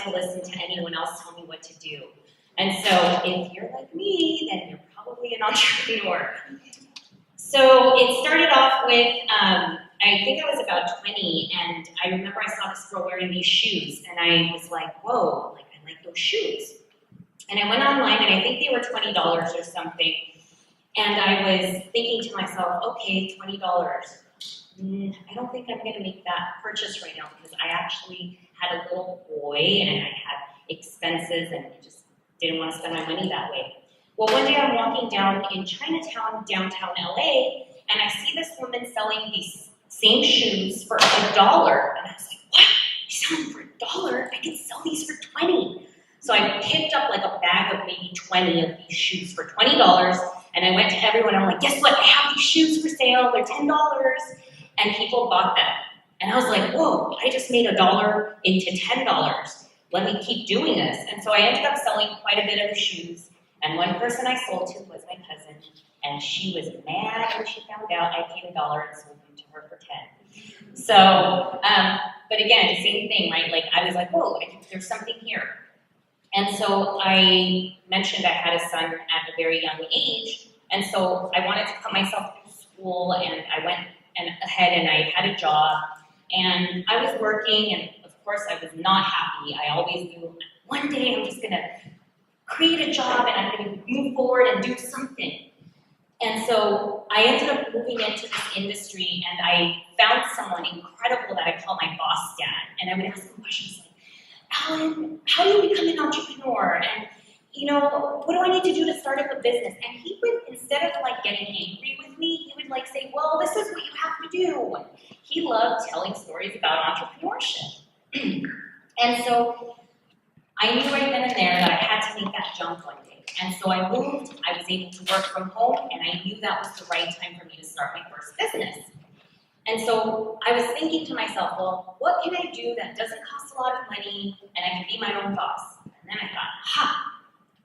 wanted to listen to anyone else tell me what to do. And so if you're like me, then you're probably an entrepreneur. So it started off with, I think I was about 20, and I remember I saw this girl wearing these shoes, and I was like, whoa, like I like those shoes. And I went online, and I think they were $20 or something, and I was thinking to myself, okay, $20. I don't think I'm gonna make that purchase right now because I actually had a little boy and I had expenses and I just didn't want to spend my money that way. Well, one day I'm walking down in Chinatown, downtown LA, and I see this woman selling these same shoes for $1. And I was like, what? You're selling for $1? I can sell these for 20. So I picked up like a bag of maybe 20 of these shoes for $20, and I went to everyone. I'm like, guess what? I have these shoes for sale. They're $10. And people bought them. And I was like, whoa, I just made $1 into $10. Let me keep doing this. And so I ended up selling quite a bit of the shoes. And one person I sold to was my cousin. And she was mad when she found out I paid $1 and sold them to her for 10. So, but again, same thing, right? Like I was like, whoa, there's something here. And so I mentioned I had a son at a very young age. And so I wanted to put myself through school, and I went ahead and I had a job, and I was working, and of course I was not happy. I always knew one day I'm just gonna create a job and I'm gonna move forward and do something. And so I ended up moving into this industry, and I found someone incredible that I call my boss dad, and I would ask him questions like, Alan, how do you become an entrepreneur? And what do I need to do to start up a business? And he would, instead of like getting angry with me, he would like say, well, this is what you have to do. He loved telling stories about entrepreneurship. And so I knew right then and there that I had to make that jump one day. And so I moved, I was able to work from home, and I knew that was the right time for me to start my first business. And so I was thinking to myself, well, what can I do that doesn't cost a lot of money and I can be my own boss? And then I thought,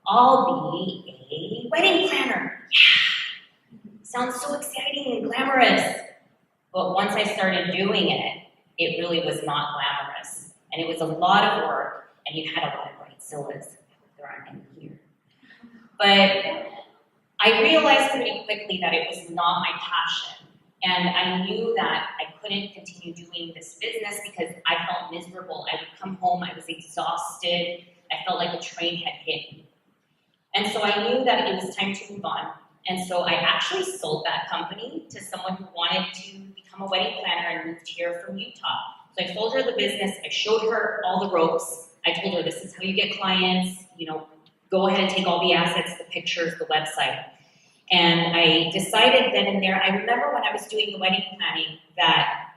I'll be a wedding planner. Yeah, sounds so exciting and glamorous. But once I started doing it, it really was not glamorous. And it was a lot of work, and you had a lot of bridezillas. There aren't any here. But I realized pretty quickly that it was not my passion. And I knew that I couldn't continue doing this business because I felt miserable. I would come home, I was exhausted. I felt like a train had hit me. And so I knew that it was time to move on. And so I actually sold that company to someone who wanted to become a wedding planner and moved here from Utah. So I sold her the business, I showed her all the ropes. I told her, this is how you get clients, go ahead and take all the assets, the pictures, the website. And I decided then and there, I remember when I was doing the wedding planning that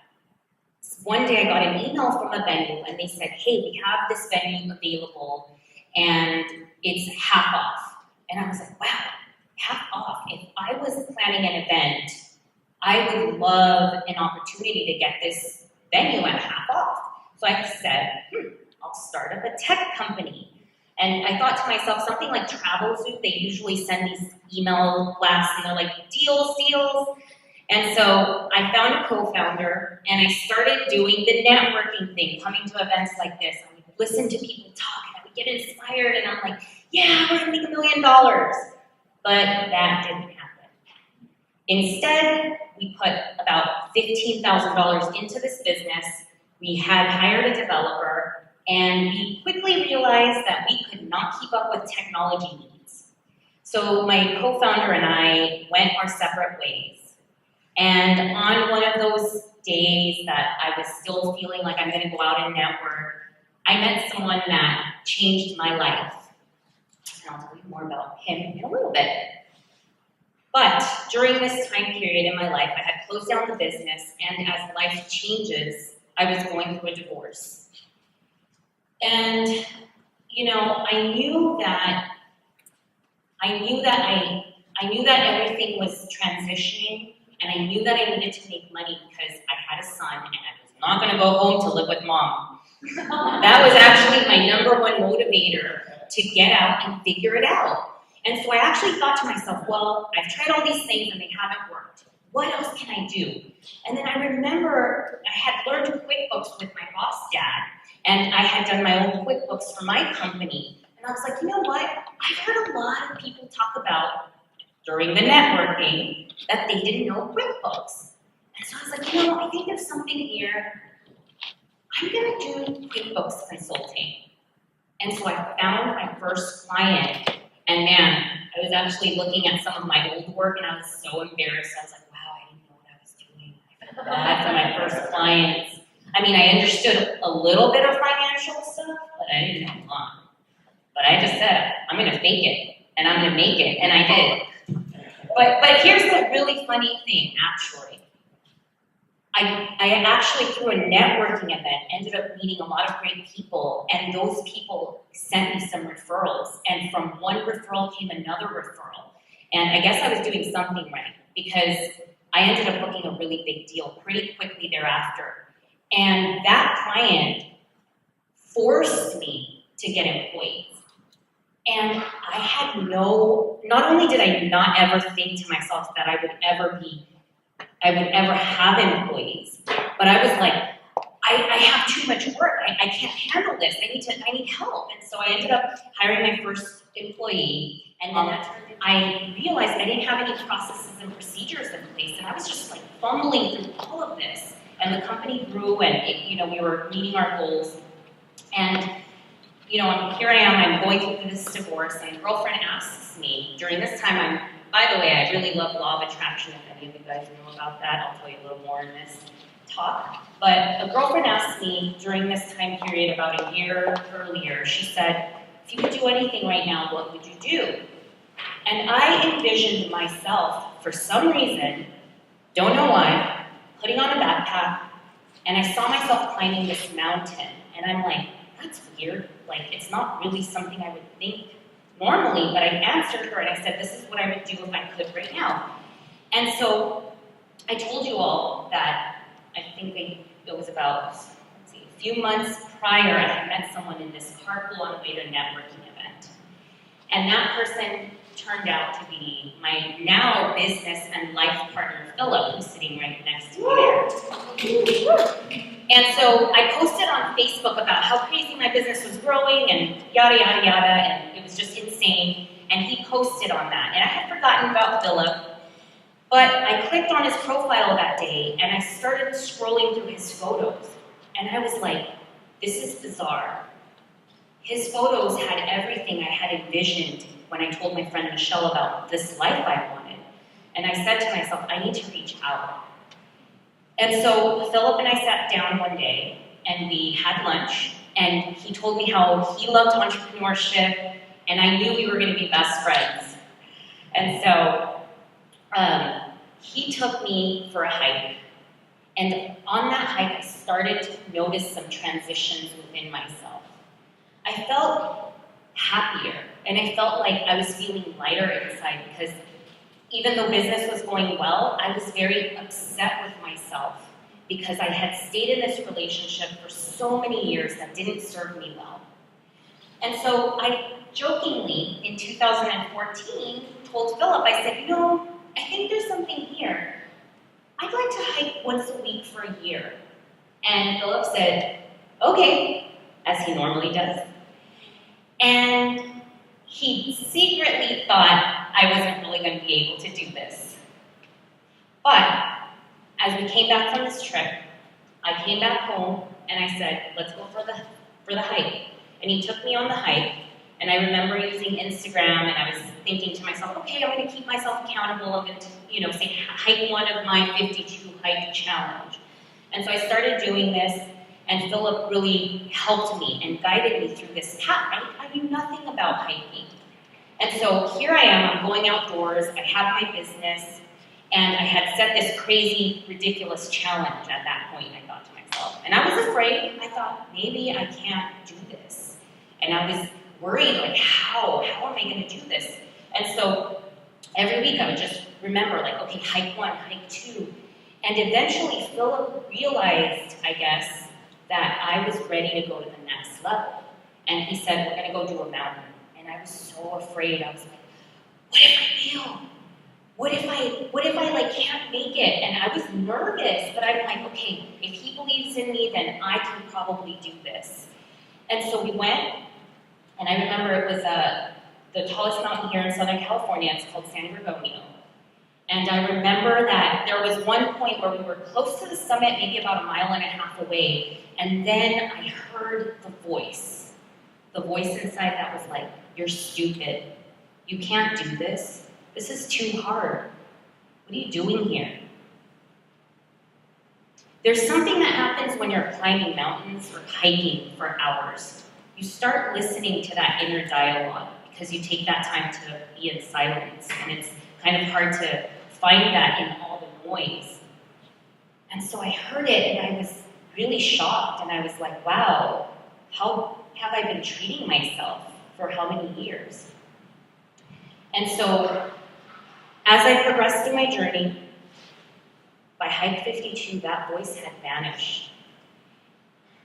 one day I got an email from a venue and they said, hey, we have this venue available and it's half off. And I was like, wow, half off. If I was planning an event, I would love an opportunity to get this venue at half off. So I said, I'll start up a tech company. And I thought to myself, something like Travelzoo, they usually send these email blasts and they're like, deals. And so I found a co-founder and I started doing the networking thing, coming to events like this. I would listen to people talk and I would get inspired and I'm like, yeah, we're gonna make $1 million. But that didn't happen. Instead, we put about $15,000 into this business. We had hired a developer, and we quickly realized that we could not keep up with technology needs. So my co-founder and I went our separate ways. And on one of those days that I was still feeling like I'm gonna go out and network, I met someone that changed my life. And I'll tell you more about him in a little bit. But during this time period in my life, I had closed down the business, and as life changes, I was going through a divorce. And, I knew that everything was transitioning, and I knew that I needed to make money because I had a son, and I was not going to go home to live with mom. That was actually my number one motivator to get out and figure it out. And so I actually thought to myself, well, I've tried all these things and they haven't worked. What else can I do? And then I remember I had learned QuickBooks with my boss dad, And I had done my own QuickBooks for my company. And I was like, you know what? I've heard a lot of people talk about during the networking that they didn't know QuickBooks. And so I was like, you know, I think there's something here. I'm gonna do QuickBooks consulting. And so I found my first client, and man, I was actually looking at some of my old work and I was so embarrassed. I was like, wow, I didn't know what I was doing. I felt bad for my first clients. I mean, I understood a little bit of financial stuff, but I didn't know a lot. But I just said, I'm gonna fake it, and I'm gonna make it, and I did. But here's the really funny thing, actually. I actually, through a networking event, ended up meeting a lot of great people, and those people sent me some referrals, and from one referral came another referral. And I guess I was doing something right, because I ended up booking a really big deal pretty quickly thereafter. And that client forced me to get employees. And I had not only did I not ever think to myself that I would ever have employees, but I was like, I have too much work. I can't handle this. I need help. And so I ended up hiring my first employee, and then I realized I didn't have any processes and procedures in place, and I was just like fumbling through all of this. And the company grew, and we were meeting our goals. And here I am. I'm going through this divorce, and a girlfriend asks me during this time. By the way, I really love law of attraction. If any of you guys know about that, I'll tell you a little more in this talk. But a girlfriend asked me during this time period about a year earlier. She said, "If you could do anything right now, what would you do?" And I envisioned myself, for some reason, don't know why, putting on a backpack, and I saw myself climbing this mountain. And I'm like, that's weird. Like, it's not really something I would think normally, but I answered her and I said, this is what I would do if I could right now. And so I told you all that I think it was about, a few months prior, I had met someone in this carpool on the way to a networking event. And that person turned out to be my now business and life partner, Philip, who's sitting right next to me there. And so I posted on Facebook about how crazy my business was growing and yada, yada, yada, and it was just insane. And he posted on that. And I had forgotten about Philip, but I clicked on his profile that day and I started scrolling through his photos. And I was like, this is bizarre. His photos had everything I had envisioned when I told my friend Michelle about this life I wanted. And I said to myself, I need to reach out. And so Philip and I sat down one day and we had lunch, and he told me how he loved entrepreneurship, and I knew we were going to be best friends. And so he took me for a hike, and on that hike I started to notice some transitions within myself. I felt happier, and I felt like I was feeling lighter inside, because even though business was going well, I was very upset with myself because I had stayed in this relationship for so many years that didn't serve me well. And so I jokingly, in 2014, told Philip, I said, I think there's something here. I'd like to hike once a week for a year. And Philip said, okay, as he normally does. And he secretly thought I wasn't really going to be able to do this. But as we came back from this trip, I came back home and I said, let's go for the hike. And he took me on the hike, and I remember using Instagram, and I was thinking to myself, okay, I'm going to keep myself accountable. I'm going to, say, hike one of my 52 hike challenge. And so I started doing this, and Philip really helped me and guided me through this path. I knew nothing about hiking. And so here I am, I'm going outdoors, I have my business, and I had set this crazy, ridiculous challenge at that point, I thought to myself. And I was afraid. I thought, maybe I can't do this. And I was worried, like, how am I going to do this? And so every week I would just remember, like, okay, hike one, hike two. And eventually Philip realized, I guess, that I was ready to go to the next level. And he said, we're going to go do a mountain. And I was so afraid. I was like, what if I fail? What if I like can't make it? And I was nervous, but I'm like, okay, if he believes in me, then I can probably do this. And so we went, and I remember it was the tallest mountain here in Southern California. It's called San Gorgonio. And I remember that there was one point where we were close to the summit, maybe about 1.5 miles away, and then I heard the voice inside that was like, "You're stupid. You can't do this. This is too hard. What are you doing here?" There's something that happens when you're climbing mountains or hiking for hours. You start listening to that inner dialogue because you take that time to be in silence, and it's kind of hard to find that in all the noise. And so I heard it, and I was really shocked, and I was like, wow, how have I been treating myself for how many years? And so as I progressed in my journey, by hike 52, that voice had vanished.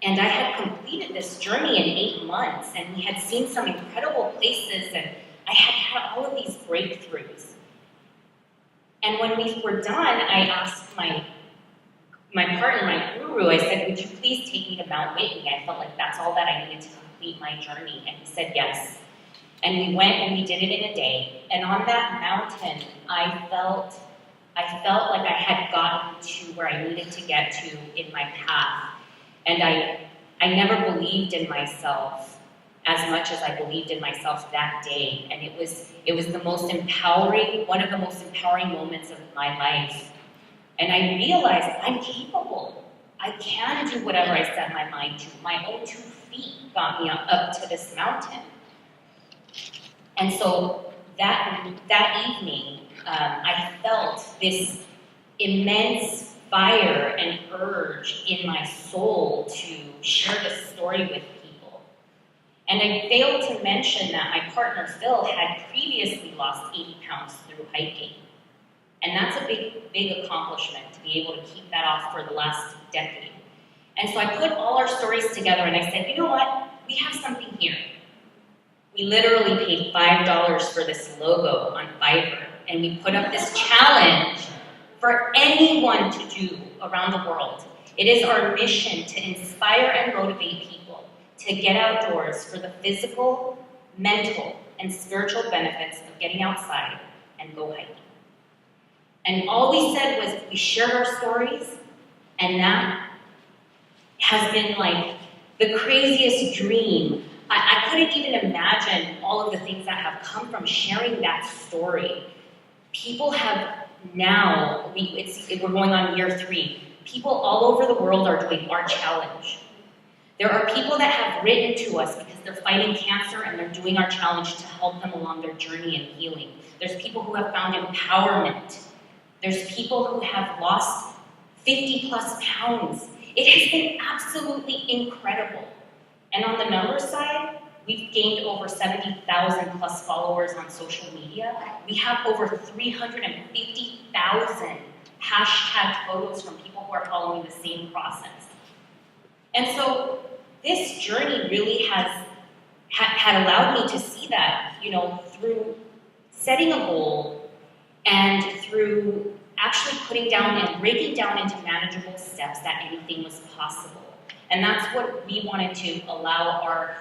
And I had completed this journey in 8 months, and we had seen some incredible places, and I had had all of these breakthroughs. And when we were done, I asked my partner, my guru, I said, "Would you please take me to Mount Whitney?" I felt like that's all that I needed to complete my journey. And he said yes. And we went and we did it in a day. And on that mountain, I felt like I had gotten to where I needed to get to in my path. And I never believed in myself as much as I believed in myself that day. And it was the most empowering, one of the most empowering moments of my life. And I realized I'm capable. I can do whatever I set my mind to. My own 2 feet got me up to this mountain. And so that evening, I felt this immense fire and urge in my soul to share this story with people. And I failed to mention that my partner, Phil, had previously lost 80 pounds through hiking. And that's a big accomplishment, to be able to keep that off for the last decade. And so I put all our stories together and I said, you know what? We have something here. We literally paid $5 for this logo on Fiverr, and we put up this challenge for anyone to do around the world. It is our mission to inspire and motivate people to get outdoors for the physical, mental, and spiritual benefits of getting outside and go hiking. And all we said was we shared our stories, and that has been like the craziest dream. I couldn't even imagine all of the things that have come from sharing that story. People have now, we're going on year 3. People all over the world are doing our challenge. There are people that have written to us because they're fighting cancer and they're doing our challenge to help them along their journey in healing. There's people who have found empowerment. There's people who have lost 50 plus pounds. It has been absolutely incredible. And on the numbers side, we've gained over 70,000 plus followers on social media. We have over 350,000 hashtag photos from people who are following the same process. And so this journey really had allowed me to see that, through setting a goal and through actually putting down and breaking down into manageable steps that anything was possible. And that's what we wanted to allow our,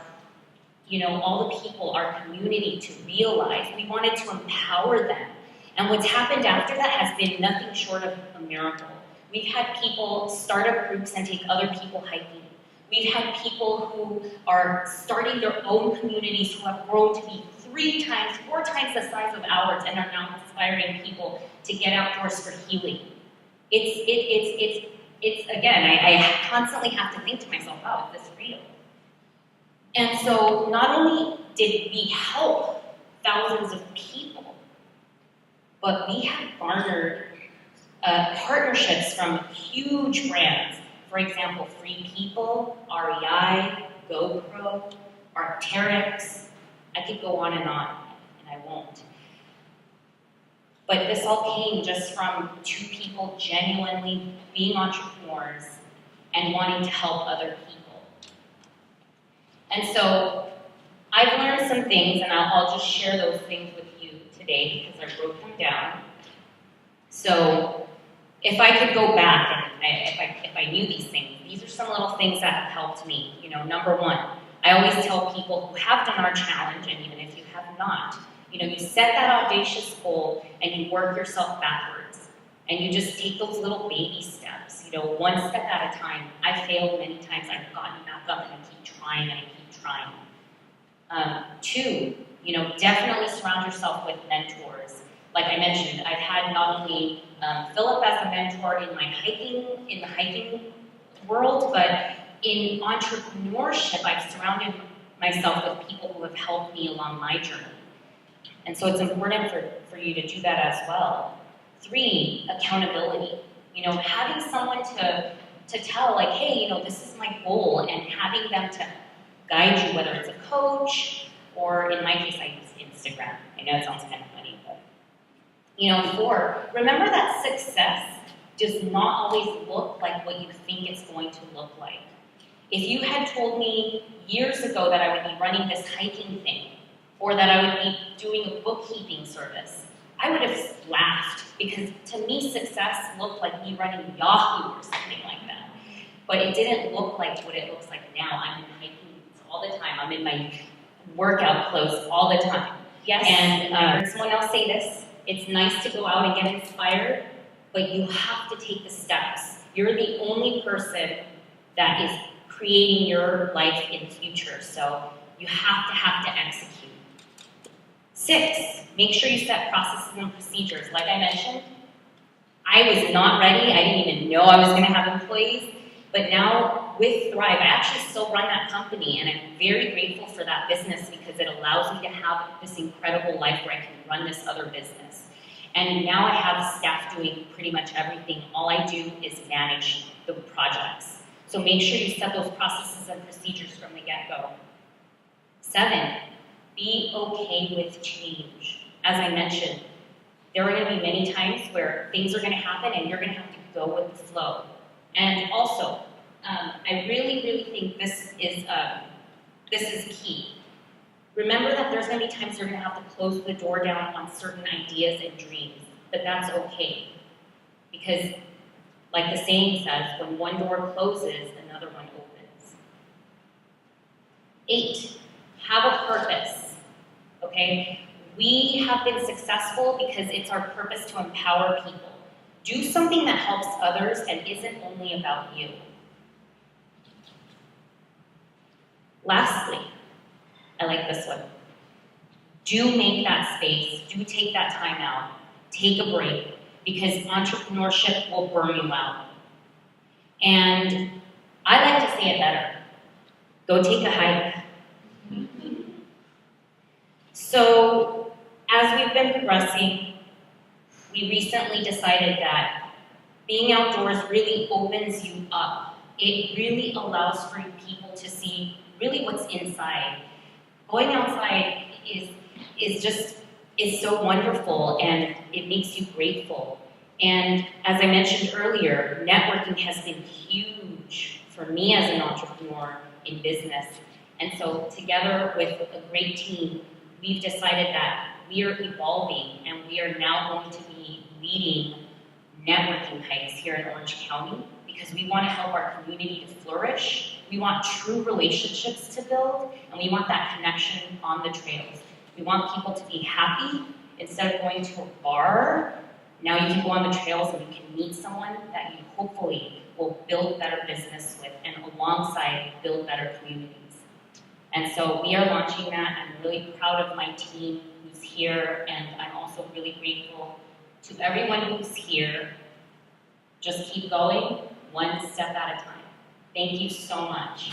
all the people, our community to realize. We wanted to empower them. And what's happened after that has been nothing short of a miracle. We've had people start up groups and take other people hiking. We've had people who are starting their own communities who have grown to be 3 times, 4 times the size of ours and are now inspiring people to get outdoors for healing. It's again, I constantly have to think to myself, wow, is this real? And so not only did we help thousands of people, but we have garnered partnerships from huge brands. For example, Free People, REI, GoPro, Arc'teryx. I could go on, and I won't. But this all came just from 2 people genuinely being entrepreneurs and wanting to help other people. And so I've learned some things, and I'll just share those things with you today because I wrote them down. So if I could go back and if I knew these things, these are some little things that have helped me. Number 1, I always tell people who have done our challenge, and even if you have not, you set that audacious goal and you work yourself backwards. And you just take those little baby steps, one step at a time. I failed many times, I've gotten back up and I keep trying and I keep trying. 2, definitely surround yourself with mentors. Like I mentioned, I've had not only Philip as a mentor in the hiking world, but in entrepreneurship, I've surrounded myself with people who have helped me along my journey. And so it's important for you to do that as well. 3, accountability. Having someone to tell, like, hey, this is my goal, and having them to guide you, whether it's a coach, or in my case, I use Instagram. I know it sounds kind of funny, but 4, remember that success does not always look like what you think it's going to look like. If you had told me years ago that I would be running this hiking thing, or that I would be doing a bookkeeping service, I would have laughed, because to me success looked like me running Yahoo or something like that. But it didn't look like what it looks like now. I'm in hiking boots all the time. I'm in my workout clothes all the time. Yes. And I heard someone else say this, it's nice to go out and get inspired, but you have to take the steps. You're the only person that is creating your life in the future, so you have to execute. 6, make sure you set processes and procedures. Like I mentioned, I was not ready. I didn't even know I was going to have employees. But now with Thrive, I actually still run that company, and I'm very grateful for that business because it allows me to have this incredible life where I can run this other business. And now I have staff doing pretty much everything. All I do is manage the projects. So make sure you set those processes and procedures from the get-go. 7, be okay with change. As I mentioned, there are going to be many times where things are going to happen and you're going to have to go with the flow. And also, I really, really think this is key. Remember that there's going to be times you're going to have to close the door down on certain ideas and dreams, but that's okay. Because, like the saying says, when one door closes, another one opens. 8, have a purpose, okay? We have been successful because it's our purpose to empower people. Do something that helps others and isn't only about you. Lastly, I like this one. Do make that space. Do take that time out. Take a break, because entrepreneurship will burn you out. And I like to say it better. Go take a hike. So, as we've been progressing, we recently decided that being outdoors really opens you up. It really allows for people to see really what's inside. Going outside is so wonderful, and it makes you grateful. And as I mentioned earlier, networking has been huge for me as an entrepreneur in business. And so together with a great team, we've decided that we are evolving, and we are now going to be leading networking hikes here in Orange County, because we want to help our community to flourish. We want true relationships to build, and we want that connection on the trails. We want people to be happy. Instead of going to a bar, now you can go on the trails and you can meet someone that you hopefully will build better business with, and alongside build better communities. And so we are launching that. I'm really proud of my team who's here, and I'm also really grateful to everyone who's here. Just keep going, one step at a time. Thank you so much.